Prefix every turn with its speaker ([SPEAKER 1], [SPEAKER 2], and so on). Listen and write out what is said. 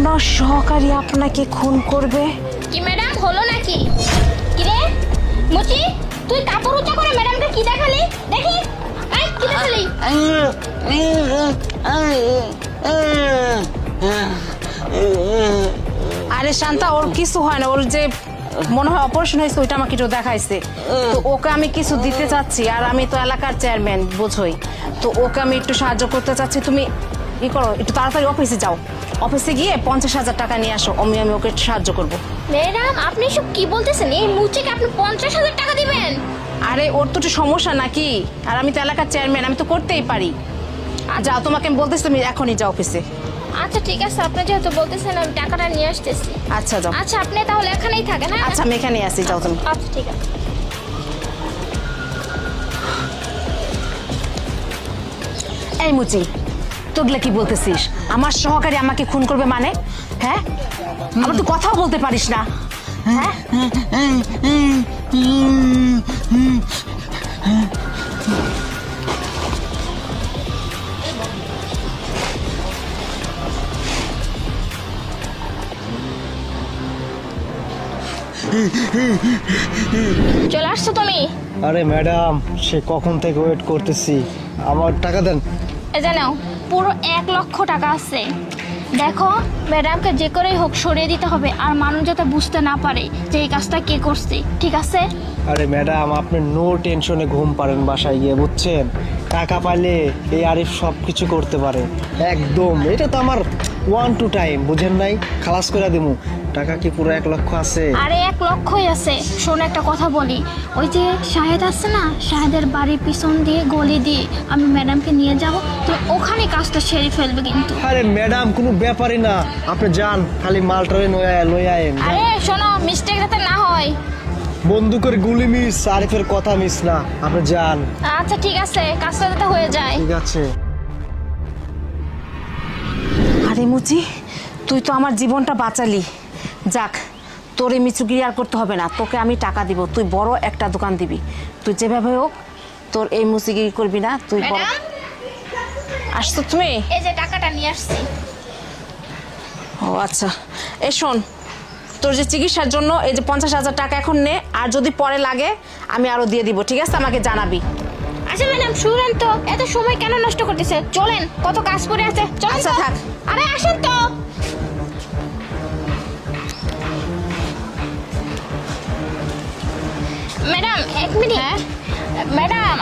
[SPEAKER 1] আপনার সহকারী আপনাকে খুন করবে।
[SPEAKER 2] কি ম্যাডাম হলো নাকি? কি রে মুচি, তুই কাপড় উঁচা করে ম্যাডামকে কি দেখালি? দেখি এই কি দেখালি?
[SPEAKER 1] আরে শান্তা, ওর কিছু হয় না। ওর যে মনে হয় অপারেশন হয়েছে ওইটা আমাকে একটু দেখাইছে। তো ওকে আমি কিছু দিতে চাচ্ছি, আর আমি তো এলাকার চেয়ারম্যান বুঝোই, তো ওকে আমি একটু সাহায্য করতে চাচ্ছি। তুমি ই করো, একটু তাড়াতাড়ি অফিসে যাও, অফিসে গিয়ে 50,000 টাকা নিয়ে আসো। আমি ওকে একটু সাহায্য করবো।
[SPEAKER 2] ম্যাডাম আপনি সব কি বলতেছেন? এই মুচিকে আপনি 50,000 টাকা দিবেন?
[SPEAKER 1] আরে ওর তো একটু সমস্যা নাকি, আর আমি তো এলাকার চেয়ারম্যান, আমি তো করতেই পারি। যাও, তোমাকে আমি বলতেছি, তুমি এখনই যাও অফিসে।
[SPEAKER 2] আচ্ছা ঠিক আছে, আপনি যেহেতু বলতেছেন আমি টাকাটা নিয়ে আসতেছি।
[SPEAKER 1] আচ্ছা যাও।
[SPEAKER 2] আচ্ছা আপনি তাহলে এখানেই থাকেন। হ্যাঁ
[SPEAKER 1] আচ্ছা আমি এখানেই আছি, যাও তুমি।
[SPEAKER 2] আচ্ছা ঠিক আছে।
[SPEAKER 1] এই মুচি, তোগুলা কি বলতেছিস? আমার সহকারী আমাকে খুন করবে মানে? হ্যাঁ, আবার তুই কথাও বলতে পারিস না। হ্যাঁ,
[SPEAKER 2] চলে আসছো তুমি?
[SPEAKER 3] আরে ম্যাডাম, সে কখন থেকে ওয়েট করতেছি, আমার টাকা দেন।
[SPEAKER 2] এই যে নাও, পুরো 1,00,000 টাকা আছে। দেখো ম্যাডামকে যে করেই হোক সরিয়ে দিতে হবে, আর মানুষ যাতে বুঝতে না পারে যে এই কাজটা কে করছে, ঠিক আছে?
[SPEAKER 3] আরে ম্যাডাম, আপনি নো টেনশনে ঘুম পারেন বাসায় গিয়ে, বুঝছেন? টাকা পাইলে এই আরিফ সব কিছু করতে পারে একদম। এটা তো আমার 1 টু টাইম, বুঝেন নাই? খালাস করে দিমু। টাকা কি পুরো 1,00,000 আছে?
[SPEAKER 2] আরে 1,00,000ই আছে। শোন একটা কথা বলি, ওই যে শাহেদ আছে না, শাহেদের বাড়ির পিছন দিয়ে গলি দিয়ে আমি ম্যাডামকে নিয়ে যাব, তো ওখানে কাজটা সেরে ফেলবে কিন্তু।
[SPEAKER 3] আরে ম্যাডাম, কোনো ব্যাপারই না, আপনি যান, খালি মালটারে লই আয়েন।
[SPEAKER 2] আরে শোনো, মিস্টেক যাতে না হয়।
[SPEAKER 3] বন্দুকের গুলি মিস, আরিফের কথা মিস না, আপনি যান।
[SPEAKER 2] আচ্ছা ঠিক আছে, কাজটা যাতে হয়ে যায়।
[SPEAKER 3] ঠিক আছে।
[SPEAKER 1] আরে মুচি, তুই তো আমার জীবনটা বাঁচালি। যাক, তোর এই মিচুগিরি আর করতে হবে না। তোকে আমি টাকা দিব, তুই বড় একটা দোকান দিবি। তুই যেভাবে হোক তোর এই মুচিগিরি করবি না। তুই বড়।
[SPEAKER 2] ম্যাডাম
[SPEAKER 1] আসছো তুমি?
[SPEAKER 2] এই যে টাকাটা নিয়ে আসছি।
[SPEAKER 1] ও আচ্ছা, এই শোন, তোর যে চিকিৎসার জন্য এই যে 50,000 টাকা এখন নে, আর যদি পরে লাগে আমি আরো দিয়ে দিব, ঠিক আছে? আমাকে জানাবি।
[SPEAKER 2] আচ্ছা ম্যাডাম শুনেন তো, এত সময় কেন নষ্ট করতেছে? চলেন, কত কাজ পড়ে আছে, চলেন।
[SPEAKER 1] আচ্ছা,
[SPEAKER 2] তো।
[SPEAKER 1] থাক।
[SPEAKER 2] আরে আসেন তো। Madam 1 minute.
[SPEAKER 1] হ্যাঁ?
[SPEAKER 2] ম্যাডাম